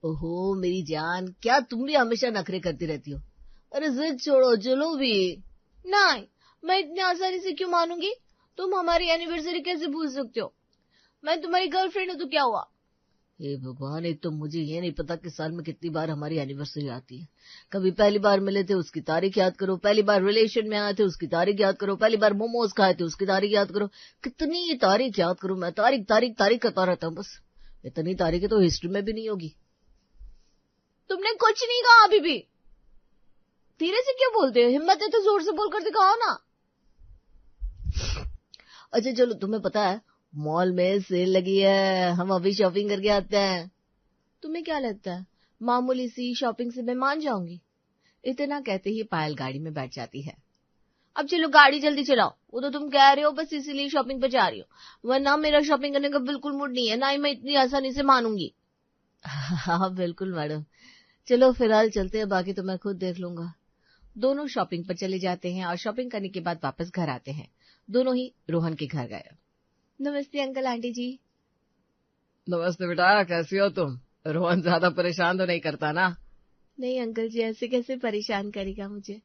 ओहो मेरी जान, क्या तुम भी हमेशा नखरे करती रहती हो। अरे जिद छोड़ो, चलो भी। नहीं, मैं इतनी आसानी से क्यों मानूंगी? तुम हमारी एनिवर्सरी कैसे भूल सकते हो? मैं तुम्हारी गर्लफ्रेंड हूँ तो क्या हुआ? हे भगवान, एक तो मुझे ये नहीं पता कि साल में कितनी बार हमारी एनिवर्सरी आती है। कभी पहली बार मिले थे उसकी तारीख याद करो, पहली बार रिलेशन में आए थे उसकी तारीख याद करो, पहली बार मोमोज खाए थे उसकी तारीख याद करो। कितनी तारीख याद करूं मैं? तारीख तारीख तारीख करता रहता हूँ बस। इतनी तारीखें तो हिस्ट्री में भी नहीं होगी। तुमने कुछ नहीं कहा अभी भी। धीरे से क्यों बोलते हो? हिम्मत है तो जोर से बोलकर दिखाओ ना। अच्छा चलो, तुम्हें पता है मॉल में सेल लगी है, हम अभी शॉपिंग करके आते हैं। तुम्हें क्या लगता है मामूली सी शॉपिंग से मैं मान जाऊंगी? इतना कहते ही पायल गाड़ी में बैठ जाती है। अब चलो गाड़ी जल्दी चलाओ। वो तो तुम कह रहे हो बस इसीलिए शॉपिंग पर जा रही हो, वरना मेरा शॉपिंग करने का बिल्कुल मूड नहीं है, ना ही मैं इतनी आसानी से मानूंगी। हाँ बिल्कुल मैडम, चलो फिलहाल चलते हैं, बाकी तो मैं खुद देख लूंगा। दोनों शॉपिंग पर चले जाते हैं और शॉपिंग करने के बाद वापस घर आते हैं। दोनों ही रोहन के घर गए। नमस्ते अंकल आंटी जी। नमस्ते बेटा, कैसी हो तुम? रोहन ज्यादा परेशान तो नहीं करता ना? नहीं अंकल जी, ऐसे कैसे परेशान करेगा मुझे।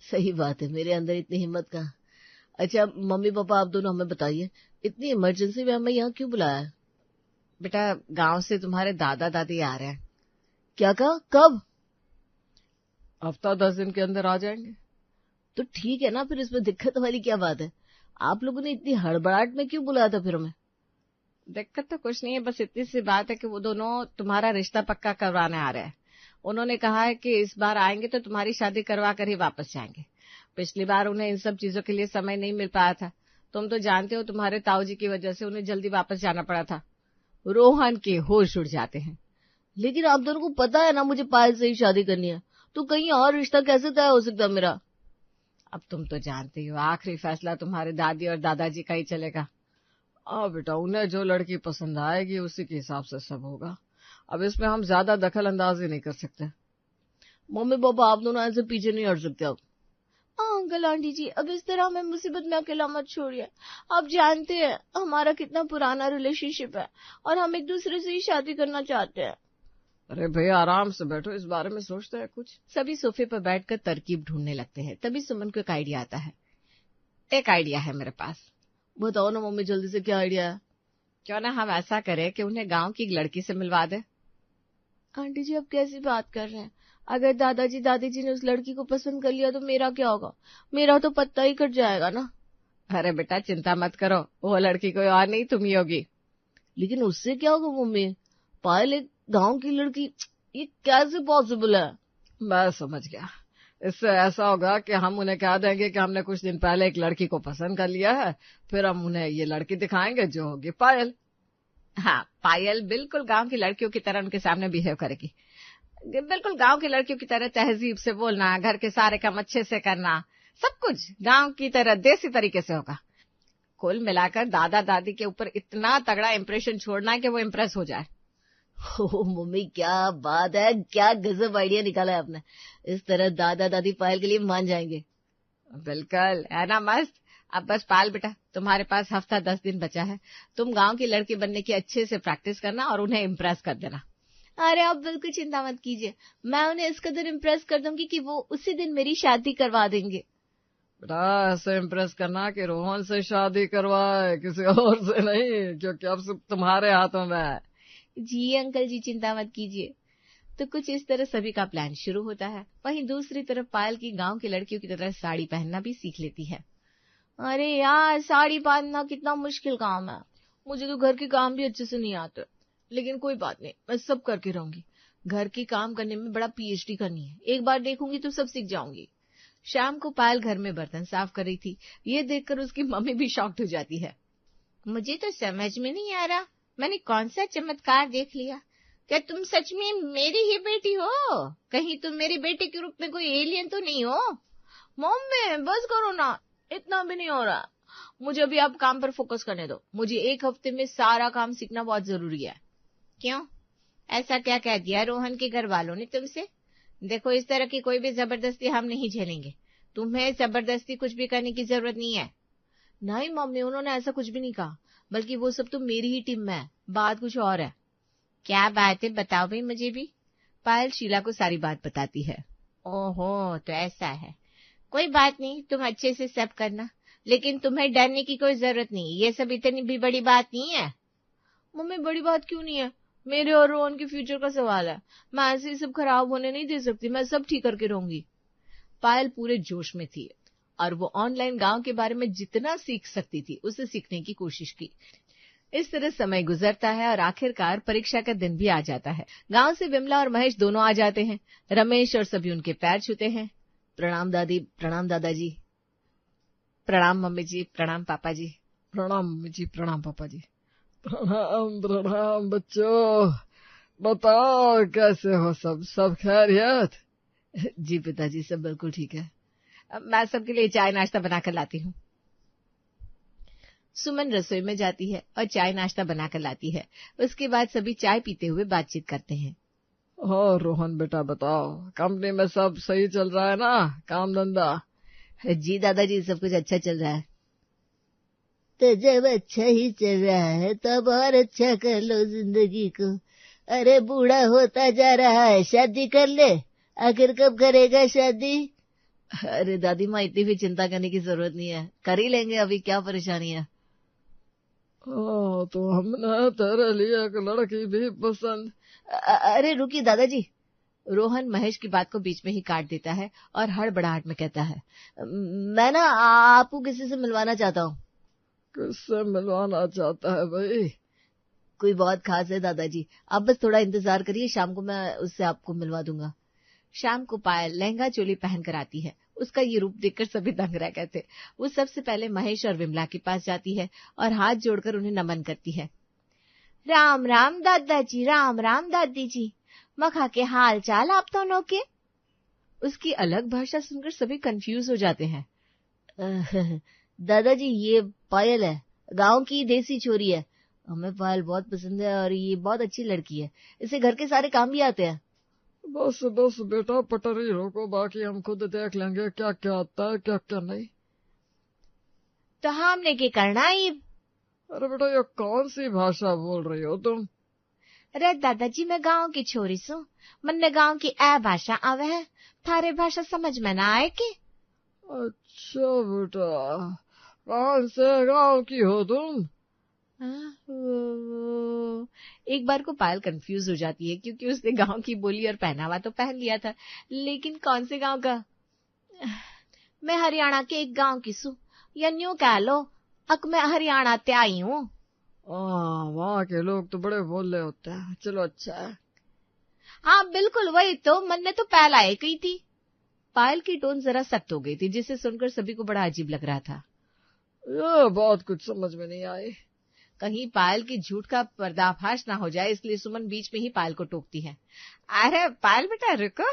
सही बात है, मेरे अंदर इतनी हिम्मत कहाँ। अच्छा मम्मी पापा आप दोनों हमें बताइए, इतनी इमरजेंसी में हमें यहाँ क्यों बुलाया है? बेटा गांव से तुम्हारे दादा दादी आ रहे हैं। क्या कहा? कब? हफ्ता 10 दिन के अंदर आ जाएंगे। तो ठीक है ना, फिर इसमें दिक्कत वाली क्या बात है? आप लोगों ने इतनी हड़बड़ाहट में क्यों बुलाया था फिर हमें? दिक्कत तो कुछ नहीं है, बस इतनी सी बात है कि वो दोनों तुम्हारा रिश्ता पक्का करवाने आ रहे हैं। उन्होंने कहा है कि इस बार आएंगे तो तुम्हारी शादी करवा कर ही वापस जाएंगे। पिछली बार उन्हें इन सब चीजों के लिए समय नहीं मिल पाया था। तुम तो जानते हो तुम्हारे ताऊजी की वजह से उन्हें जल्दी वापस जाना पड़ा था। रोहन के होश उड़ जाते हैं। लेकिन आप दोनों को पता है ना मुझे पायल से ही शादी करनी है, तो कहीं और रिश्ता कैसे तय हो सकता मेरा? अब तुम तो जानते हो आखिरी फैसला तुम्हारे दादी और दादाजी का ही चलेगा। बेटा, उन्हें जो लड़की पसंद आएगी उसी के हिसाब से सब होगा। अब इसमें हम ज्यादा दखल अंदाजी नहीं कर सकते। मम्मी पापा आप दोनों ऐसे पीछे नहीं हट सकते अब। अंकल आंटी जी, अब इस तरह हमें मुसीबत में अकेला मत छोड़िए। आप जानते हैं हमारा कितना पुराना रिलेशनशिप है और हम एक दूसरे से ही शादी करना चाहते हैं। अरे भैया आराम से बैठो, इस बारे में सोचते हैं कुछ। सभी सोफे पर बैठकर तरकीब ढूंढने लगते हैं। तभी सुमन को एक आइडिया आता है। एक आइडिया है मेरे पास। बताओ ना मम्मी, जल्दी से, क्या आइडिया है? क्यों ना हम ऐसा करें कि उन्हें गांव की एक लड़की से मिलवा दे। आंटी जी, अब कैसी बात कर रहे हैं? अगर दादाजी दादी जी ने उस लड़की को पसंद कर लिया तो मेरा क्या होगा? मेरा तो पत्ता ही कट जाएगा ना। अरे बेटा चिंता मत करो, वो लड़की कोई और नहीं तुम ही होगी। लेकिन उससे क्या होगा मम्मी? पायल एक गांव की लड़की, ये कैसे पॉसिबल है? मैं समझ गया, इससे ऐसा होगा कि हम उन्हें कह देंगे कि हमने कुछ दिन पहले एक लड़की को पसंद कर लिया है, फिर हम उन्हें ये लड़की दिखाएंगे जो होगी पायल। हाँ, पायल बिल्कुल गांव की लड़कियों की तरह उनके सामने बिहेव करेगी। बिल्कुल गांव की लड़कियों की तरह तहजीब से बोलना, घर के सारे काम अच्छे से करना, सब कुछ गांव की तरह देसी तरीके से होगा। कुल मिलाकर दादा दादी के ऊपर इतना तगड़ा इंप्रेशन छोड़ना है कि वो इम्प्रेस हो जाए। ओ मम्मी क्या बात है, क्या गजब आइडिया निकाला है आपने। इस तरह दादा दादी पायल के लिए मान जाएंगे। बिल्कुल, है ना मस्त। अब बस पायल बेटा, तुम्हारे पास हफ्ता 10 दिन बचा है। तुम गांव की लड़की बनने की अच्छे से प्रैक्टिस करना और उन्हें इम्प्रेस कर देना। अरे आप बिल्कुल चिंता मत कीजिए, मैं उन्हें इस कदर इम्प्रेस कर दूंगी कि वो उसी दिन मेरी शादी करवा देंगे। बेटा ऐसे इम्प्रेस करना कि रोहन से शादी करवाए, किसी और से नहीं, क्योंकि अब सब तुम्हारे हाथों में है। जी अंकल जी, चिंता मत कीजिए। तो कुछ इस तरह सभी का प्लान शुरू होता है। वहीं दूसरी तरफ पायल की गांव की लड़कियों की तरह साड़ी पहनना भी सीख लेती है। अरे यार, साड़ी पहनना कितना मुश्किल काम है। मुझे तो घर के काम भी अच्छे से नहीं आते, लेकिन कोई बात नहीं, मैं सब करके रहूंगी। घर के काम करने में बड़ा पीएचडी करनी है, एक बार देखूंगी तो सब सीख जाऊंगी। शाम को पायल घर में बर्तन साफ कर रही थी। ये देखकर उसकी मम्मी भी शॉक्ड हो जाती है। मुझे तो समझ में नहीं आ रहा, मैंने कौन सा चमत्कार देख लिया? क्या तुम सच में मेरी ही बेटी हो? कहीं तुम मेरी बेटी के रूप में कोई एलियन तो नहीं हो? मम्मी बस करो ना, इतना भी नहीं हो रहा। मुझे अभी आप काम पर फोकस करने दो। मुझे एक हफ्ते में सारा काम सीखना बहुत जरूरी है। क्यों, ऐसा क्या कह दिया रोहन के घर वालों ने तुमसे? देखो, इस तरह की कोई भी जबरदस्ती हम नहीं झेलेंगे। तुम्हें जबरदस्ती कुछ भी करने की जरूरत नहीं है। नहीं मम्मी, उन्होंने ऐसा कुछ भी नहीं कहा, बल्कि वो सब तो मेरी ही टीम में है, बात कुछ और है। क्या बात है, बताओ भाई मुझे भी। पायल शीला को सारी बात बताती है। ओहो, तो ऐसा है। कोई बात नहीं, तुम अच्छे से सब करना, लेकिन तुम्हें डरने की कोई जरूरत नहीं, ये सब इतनी भी बड़ी बात नहीं है। मम्मी बड़ी बात क्यों नहीं है? मेरे और रोहन के फ्यूचर का सवाल है, मैं ऐसे ही सब खराब होने नहीं दे सकती, मैं सब ठीक करके रहूंगी। पायल पूरे जोश में थी और वो ऑनलाइन गांव के बारे में जितना सीख सकती थी उसे सीखने की कोशिश की। इस तरह समय गुजरता है और आखिरकार परीक्षा का दिन भी आ जाता है। गांव से विमला और महेश दोनों आ जाते हैं। रमेश और सभी उनके पैर छूते हैं। प्रणाम दादी, प्रणाम दादाजी, प्रणाम मम्मी जी, प्रणाम पापा जी। प्रणाम मम्मी जी, प्रणाम पापा जी। प्रणाम प्रणाम बच्चों, बताओ कैसे हो? सब खैरियत? जी पिताजी, सब बिल्कुल ठीक है। मैं सबके लिए चाय नाश्ता बनाकर लाती हूँ। सुमन रसोई में जाती है और चाय नाश्ता बनाकर लाती है। उसके बाद सभी चाय पीते हुए बातचीत करते हैं। और रोहन बेटा बताओ, कंपनी में सब सही चल रहा है ना, काम धंधा? जी दादाजी, सब कुछ अच्छा चल रहा है। तो जब अच्छा ही चल रहा है तब और अच्छा कर लो जिंदगी को। अरे बूढ़ा होता जा रहा है, शादी कर ले। आखिर कब करेगा शादी? अरे दादी माँ, इतनी भी चिंता करने की जरूरत नहीं है, कर ही लेंगे, अभी क्या परेशानी है। तो हमने तेरे लिए एक लड़की भी पसंद। अरे रुकिए दादाजी। रोहन महेश की बात को बीच में ही काट देता है और हड़बड़ाहट में कहता है, मैं ना आपको किसी से मिलवाना चाहता हूँ। किससे मिलवाना चाहता है भाई? कोई बहुत खास है दादाजी, आप बस थोड़ा इंतजार करिए, शाम को मैं उससे आपको मिलवा दूंगा। शाम को पायल लहंगा चोली पहन कर आती है। उसका ये रूप देखकर सभी दंग रह गए थे। वो सबसे पहले महेश और विमला के पास जाती है और हाथ जोड़कर उन्हें नमन करती है। राम राम दादाजी, राम राम दादी जी, मखा के हाल चाल आप दोनों के। उसकी अलग भाषा सुनकर सभी कंफ्यूज हो जाते हैं। दादाजी, ये पायल है, गांव की देसी छोरी है। हमें पायल बहुत पसंद है और ये बहुत अच्छी लड़की है, इसे घर के सारे काम भी आते हैं। बस बस बेटा, पटरी रोको, बाकी हम खुद देख लेंगे क्या क्या आता है क्या क्या नहीं। तो हमने क्या करना है? अरे बेटा, ये कौन सी भाषा बोल रही हो तुम? अरे दादाजी, मैं गांव की छोरी सू, मन्ने गांव की ए भाषा आवे है, थारे भाषा समझ में ना आए के? अच्छा बेटा, कौन से गांव की हो तुम? एक बार को पायल कंफ्यूज हो जाती है क्योंकि उसने गांव की बोली और पहनावा तो पहन लिया था, लेकिन कौन से गांव का? मैं हरियाणा के एक गांव की सू, या न्यू कह लो, अक मैं हरियाणा ते आई हूँ। वहाँ के लोग तो बड़े बोले होते हैं। चलो अच्छा है। हाँ बिल्कुल वही तो, मन ने तो पहला एक ही थी। पायल की टोन जरा सख्त हो गई थी, जिसे सुनकर सभी को बड़ा अजीब लग रहा था। ये बात कुछ समझ में नहीं आई। कहीं पायल की झूठ का पर्दाफाश ना हो जाए, इसलिए सुमन बीच में ही पायल को टोकती है। अरे पायल बेटा रुको।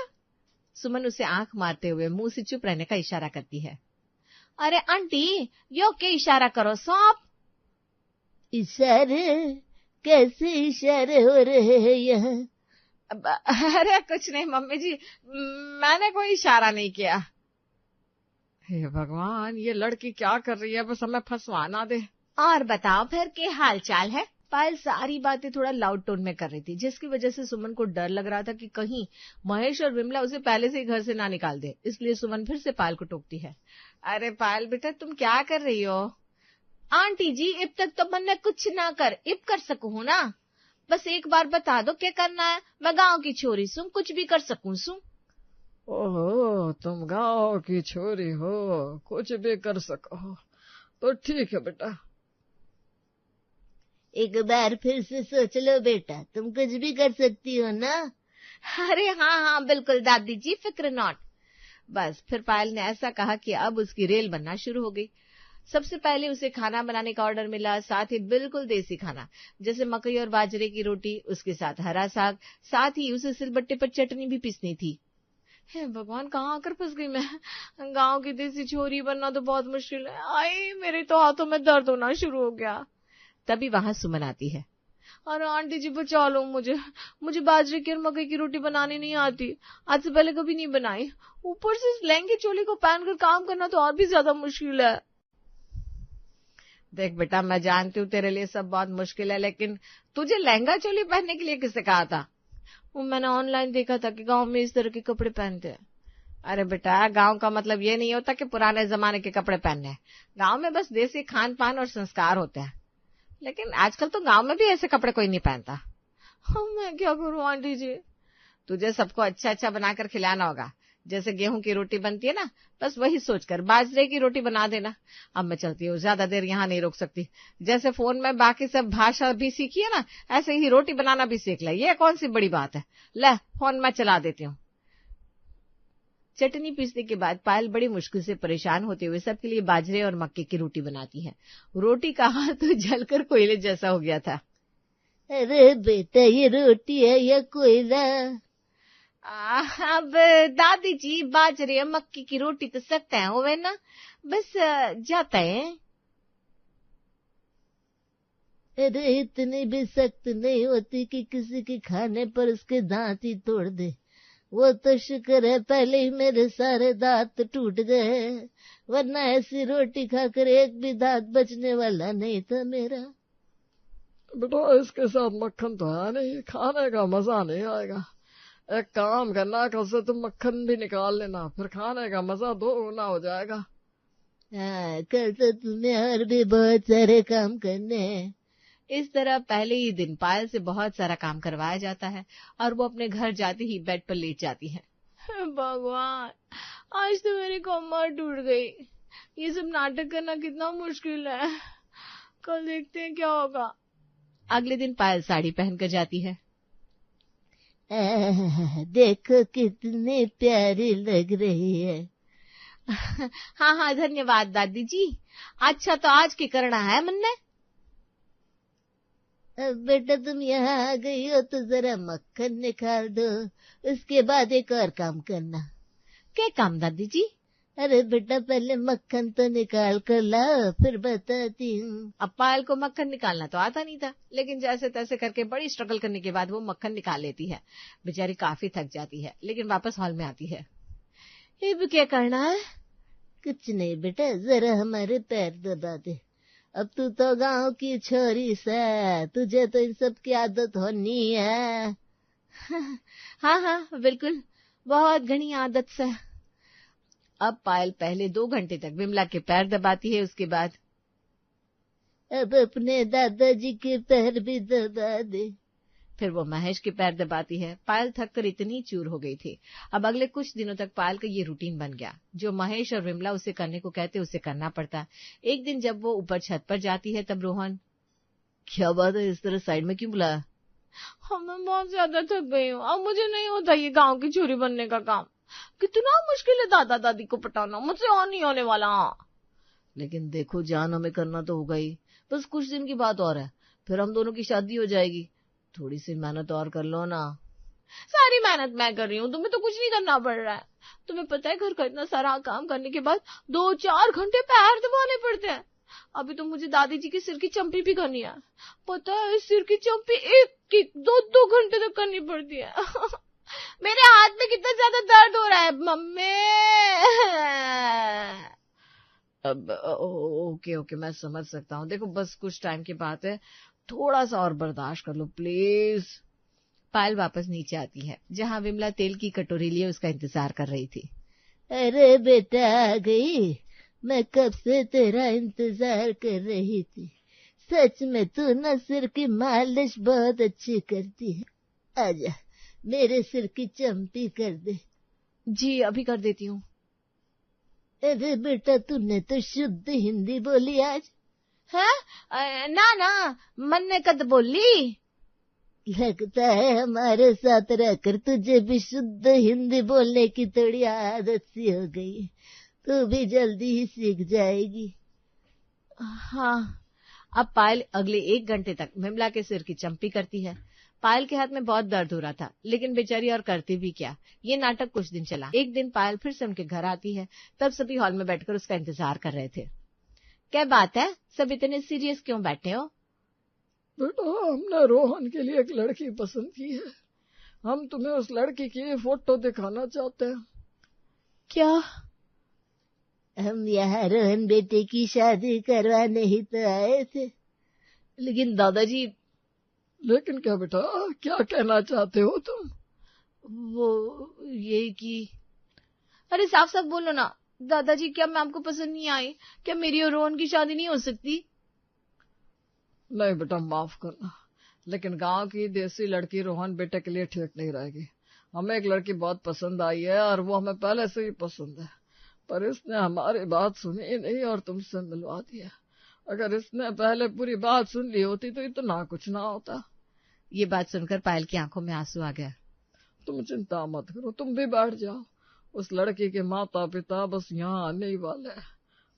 सुमन उसे आंख मारते हुए मुंह से चुप रहने का इशारा करती है। अरे आंटी, यो के इशारा करो सो आप? इशारे? कैसे इशारे हो रहे हैं यहाँ? अरे कुछ नहीं मम्मी जी, मैंने कोई इशारा नहीं किया। हे भगवान, ये लड़की क्या कर रही है, बस हमें फंसवा ना दे। और बताओ फिर के हाल चाल है? पायल सारी बातें थोड़ा लाउड टोन में कर रही थी, जिसकी वजह से सुमन को डर लग रहा था कि कहीं महेश और विमला उसे पहले से ही घर से ना निकाल दे। इसलिए सुमन फिर से पायल को टोकती है। अरे पायल बेटा, तुम क्या कर रही हो? आंटी जी, अब तक तो मैंने कुछ ना कर, अब कर सकूं ना? बस एक बार बता दो क्या करना है, मैं गांव की छोरी सू, कुछ भी कर सकूं सू। ओहो, तुम गांव की छोरी हो, कुछ भी कर सको तो ठीक है बेटा। एक बार फिर से सोच लो बेटा, तुम कुछ भी कर सकती हो ना? अरे हाँ हाँ बिल्कुल दादी जी, फिक्र नॉट। बस फिर पायल ने ऐसा कहा कि अब उसकी रेल बनना शुरू हो गई। सबसे पहले उसे खाना बनाने का ऑर्डर मिला, साथ ही बिल्कुल देसी खाना, जैसे मकई और बाजरे की रोटी, उसके साथ हरा साग, साथ ही उसे सिलबट्टे पर चटनी भी पीसनी थी। हे भगवान, कहाँ आकर फंस गई मैं? गांव की देसी छोरी बनना तो बहुत मुश्किल है। आई, मेरे तो हाथों में दर्द होना शुरू हो गया। तभी वहां सुमन आती है। अरे आंटी जी बचा लो मुझे बाजरे की और मकई की रोटी बनानी नहीं आती, आज से पहले कभी नहीं बनाई। ऊपर से लहंगे चोली को पहनकर काम करना तो और भी ज्यादा मुश्किल है। देख बेटा, मैं जानती हूँ तेरे लिए सब बहुत मुश्किल है, लेकिन तुझे लहंगा चोली पहनने के लिए किसने कहा था? वो मैंने ऑनलाइन देखा था कि गांव में इस तरह के कपड़े पहनते हैं। अरे बेटा, गांव का मतलब ये नहीं होता कि पुराने जमाने के कपड़े पहनने हैं। गांव में बस देसी खान पान और संस्कार होते हैं। लेकिन आजकल तो गांव में भी ऐसे कपड़े कोई नहीं पहनता। मैं क्या करूं आंटी जी? तुझे सबको अच्छा अच्छा बनाकर खिलाना होगा। जैसे गेहूं की रोटी बनती है ना, बस वही सोचकर बाजरे की रोटी बना देना। अब मैं चलती हूँ, ज्यादा देर यहाँ नहीं रोक सकती। जैसे फोन में बाकी सब भाषा भी सीखी है ना, ऐसे ही रोटी बनाना भी सीख ले। ये कौन सी बड़ी बात है? ले फोन मैं चला देती हूँ। चटनी पीसने के बाद पायल बड़ी मुश्किल से परेशान होते हुए सबके लिए बाजरे और मक्के की रोटी बनाती है। रोटी का हाथ तो जलकर कोयले जैसा हो गया था। अरे बेटा, ये रोटी है या कोयला? अब दादी जी, बाजरे और मक्की की रोटी तो सकते हैं होवे ना, बस जाता है। अरे इतनी भी सख्त नहीं होती कि किसी के खाने पर उसके दांत ही तोड़ दे। वो तो शुक्र है पहले ही मेरे सारे दांत टूट गए, वरना ऐसी रोटी खाकर एक भी दांत बचने वाला नहीं था मेरा। बेटा, इसके साथ मक्खन तो है नहीं, खाने का मजा नहीं आएगा। एक काम करना, कल से तुम मक्खन भी निकाल लेना, फिर खाने का मजा दोगुना हो जाएगा। हाँ, कल तो तुम्हें और भी बहुत सारे काम करने हैं। इस तरह पहले ही दिन पायल से बहुत सारा काम करवाया जाता है और वो अपने घर जाते ही बेड पर लेट जाती है। भगवान, आज तो मेरी कमर टूट गई। ये सब नाटक करना कितना मुश्किल है। कल देखते हैं क्या होगा। अगले दिन पायल साड़ी पहनकर जाती है। देखो कितनी प्यारी लग रही है। हाँ हाँ, धन्यवाद दादी जी। अच्छा, तो आज की करना है मन ने? अब बेटा तुम यहाँ आ गई हो तो जरा मक्खन निकाल दो, उसके बाद एक और काम करना। क्या काम दादी जी? अरे बेटा, पहले मक्खन तो निकाल कर लाओ, फिर बताती हूँ। अब पायल को मक्खन निकालना तो आता नहीं था, लेकिन जैसे तैसे करके बड़ी स्ट्रगल करने के बाद वो मक्खन निकाल लेती है। बेचारी काफी थक जाती है, लेकिन वापस हॉल में आती है। अब क्या करना है? कुछ नहीं बेटा, जरा हमारे पैर दबा दे। अब तू तो गांव की छोरी से, तुझे तो इन सब की आदत होनी है। हाँ हाँ बिल्कुल, बहुत घनी आदत से। अब पायल पहले 2 घंटे तक विमला के पैर दबाती है, उसके बाद अब अपने दादाजी के पैर भी दबा दे। फिर वो महेश के पैर दबाती है। पायल थककर इतनी चूर हो गई थी। अब अगले कुछ दिनों तक पायल का ये रूटीन बन गया। जो महेश और विमला उसे करने को कहते उसे करना पड़ता। एक दिन जब वो ऊपर छत पर जाती है तब रोहन, क्या बात है, इस तरह साइड में क्यों बुलाया? मैं बहुत ज्यादा थक गई हूँ, अब मुझे नहीं होता ये गाँव की छोरी बनने का काम। कितना मुश्किल है दादा दादी को पटाना, मुझसे और नहीं होने वाला। लेकिन देखो जान, हमें करना तो होगा ही। बस कुछ दिन की बात और है, फिर हम दोनों की शादी हो जाएगी। थोड़ी सी मेहनत और कर लो ना। सारी मेहनत मैं कर रही हूँ, तुम्हें तो कुछ नहीं करना पड़ रहा है। तुम्हें पता है, घर का इतना सारा काम करने के बाद 2-4 घंटे पैर दबाने पड़ते हैं। अभी तो मुझे दादी जी के सिर की चंपी भी करनी है। पता है, सिर की चंपी 1-2 घंटे तक करनी पड़ती है। मेरे हाथ में कितना ज्यादा दर्द हो रहा है मम्मी। अब ओके, मैं समझ सकता हूँ। देखो, बस कुछ टाइम की बात है, थोड़ा सा और बर्दाश्त कर लो प्लीज। पायल वापस नीचे आती है, जहाँ विमला तेल की कटोरी लिए उसका इंतजार कर रही थी। अरे बेटा, आ गई। मैं कब से तेरा इंतजार कर रही थी। सच में तू न सिर की मालिश बहुत अच्छी करती है। आजा, मेरे सिर की चंपी कर दे। जी, अभी कर देती हूँ। अरे बेटा, तूने तो शुद्ध हिंदी बोली आज। है ना, मन ने कद बोली। लगता है हमारे साथ रहकर तुझे भी शुद्ध हिंदी बोलने की थोड़ी आदत सी हो गई। तू भी जल्दी ही सीख जाएगी। हाँ। अब पायल अगले 1 घंटे तक विमला के सिर की चंपी करती है। पायल के हाथ में बहुत दर्द हो रहा था, लेकिन बेचारी और करती भी क्या। ये नाटक कुछ दिन चला। एक दिन पायल फिर से उनके घर आती है। तब सभी हॉल में बैठकर उसका इंतजार कर रहे थे। क्या बात है, सब इतने सीरियस क्यों बैठे हो? बेटा, हमने रोहन के लिए एक लड़की पसंद की है। हम तुम्हें उस लड़की की फोटो दिखाना चाहते हैं। क्या? हम यहाँ रोहन बेटे की शादी करवाने ही तो आए थे। लेकिन दादाजी। लेकिन क्या बेटा, क्या कहना चाहते हो तुम? वो ये कि अरे साफ साफ बोलो ना दादाजी, क्या मैं आपको पसंद नहीं आई? क्या मेरी और रोहन की शादी नहीं हो सकती? नहीं बेटा, माफ करना, लेकिन गांव की देसी लड़की रोहन बेटे के लिए ठीक नहीं रहेगी। हमें एक लड़की बहुत पसंद आई है और वो हमें पहले से ही पसंद है, पर इसने हमारी बात सुनी ही नहीं और तुमसे मिलवा दिया। अगर इसने पहले पूरी बात सुन ली होती तो इतना कुछ ना होता। ये बात सुनकर पायल की आंखों में आंसू आ गया। तुम चिंता मत करो, तुम भी बैठ जाओ। उस लड़की के माता पिता बस यहाँ आने ही वाले हैं।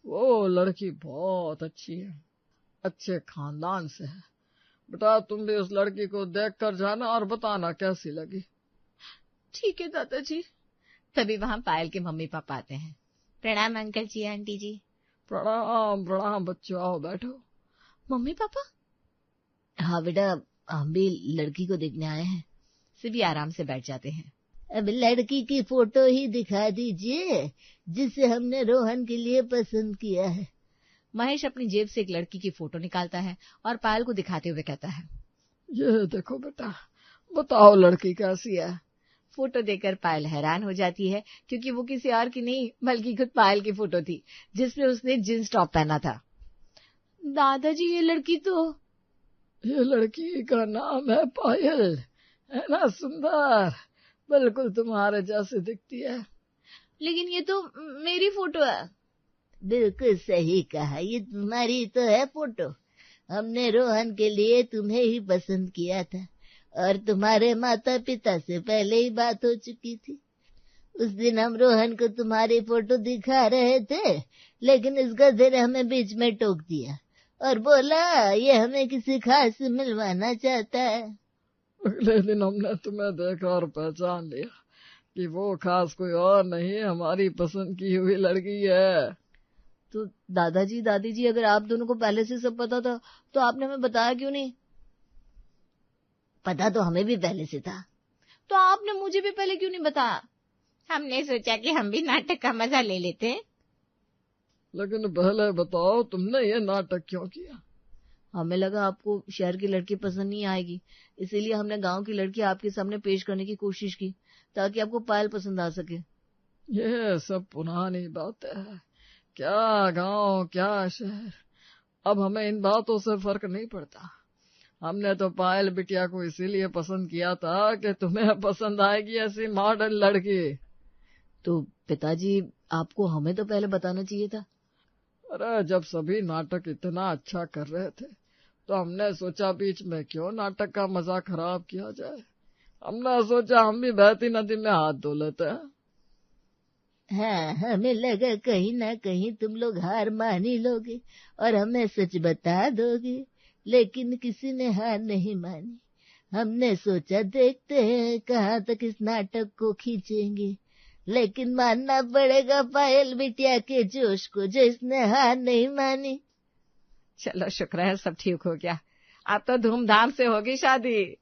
वो लड़की बहुत अच्छी है, अच्छे खानदान से है। बेटा तुम भी उस लड़की को देख कर जाना और बताना कैसी लगी। ठीक है दादाजी। तभी वहां पायल के मम्मी पापा आते हैं। प्रणाम अंकल जी, आंटी जी। प्रणाम प्रणाम बच्चों, आओ बैठो। Mummy papa? हाँ बेटा, हम भी लड़की को देखने आए हैं। सभी आराम से बैठ जाते हैं। अब लड़की की फोटो ही दिखा दीजिए जिसे हमने रोहन के लिए पसंद किया है। महेश अपनी जेब से एक लड़की की फोटो निकालता है और पायल को दिखाते हुए कहता है, ये देखो बेटा, बताओ लड़की कैसी है? फोटो देखकर पायल हैरान हो जाती है, क्योंकि वो किसी और की नहीं बल्कि खुद पायल की फोटो थी, जिसमें उसने जींस टॉप पहना था। दादाजी, ये लड़की का नाम है पायल, है ना सुंदर? बिल्कुल तुम्हारे जैसे दिखती है। लेकिन ये तो मेरी फोटो है। बिल्कुल सही कहा, ये तुम्हारी तो है फोटो। हमने रोहन के लिए तुम्हें ही पसंद किया था और तुम्हारे माता पिता से पहले ही बात हो चुकी थी। उस दिन हम रोहन को तुम्हारी फोटो दिखा रहे थे, लेकिन इस गधे ने हमें बीच में टोक दिया और बोला ये हमें किसी खास से मिलवाना चाहता है। अगले दिन हमने तुम्हें देखा और पहचान लिया कि वो खास कोई और नहीं, हमारी पसंद की हुई लड़की है। तो दादाजी दादी जी, अगर आप दोनों को पहले से सब पता था तो आपने हमें बताया क्यों नहीं? पता तो हमें भी पहले से था, तो आपने मुझे भी पहले क्यों नहीं बताया? हमने सोचा कि हम भी नाटक का मजा ले लेते हैं। लेकिन पहले बताओ, तुमने ये नाटक क्यों किया? हमें लगा आपको शहर की लड़की पसंद नहीं आएगी, इसीलिए हमने गांव की लड़की आपके सामने पेश करने की कोशिश की, ताकि आपको पायल पसंद आ सके। ये सब पुरानी बातें है, क्या गांव क्या शहर, अब हमें इन बातों से फर्क नहीं पड़ता। हमने तो पायल बिटिया को इसीलिए पसंद किया था कि तुम्हें पसंद आएगी ऐसी मॉडर्न लड़की। तो पिताजी, आपको हमें तो पहले बताना चाहिए था। अरे जब सभी नाटक इतना अच्छा कर रहे थे तो हमने सोचा बीच में क्यों नाटक का मजा खराब किया जाए। हमने सोचा हम भी बहती नदी में हाथ धो लेते हैं। हाँ, हमें लगा कहीं ना कहीं तुम लोग हार मान ही लोगे और हमें सच बता दोगे, लेकिन किसी ने हार नहीं मानी। हमने सोचा देखते हैं कहाँ तक इस नाटक को खींचेंगे, लेकिन मानना पड़ेगा पायल बिटिया के जोश को, जो इसने हार नहीं मानी। चलो शुक्र है सब ठीक हो गया, अब तो धूमधाम से होगी शादी।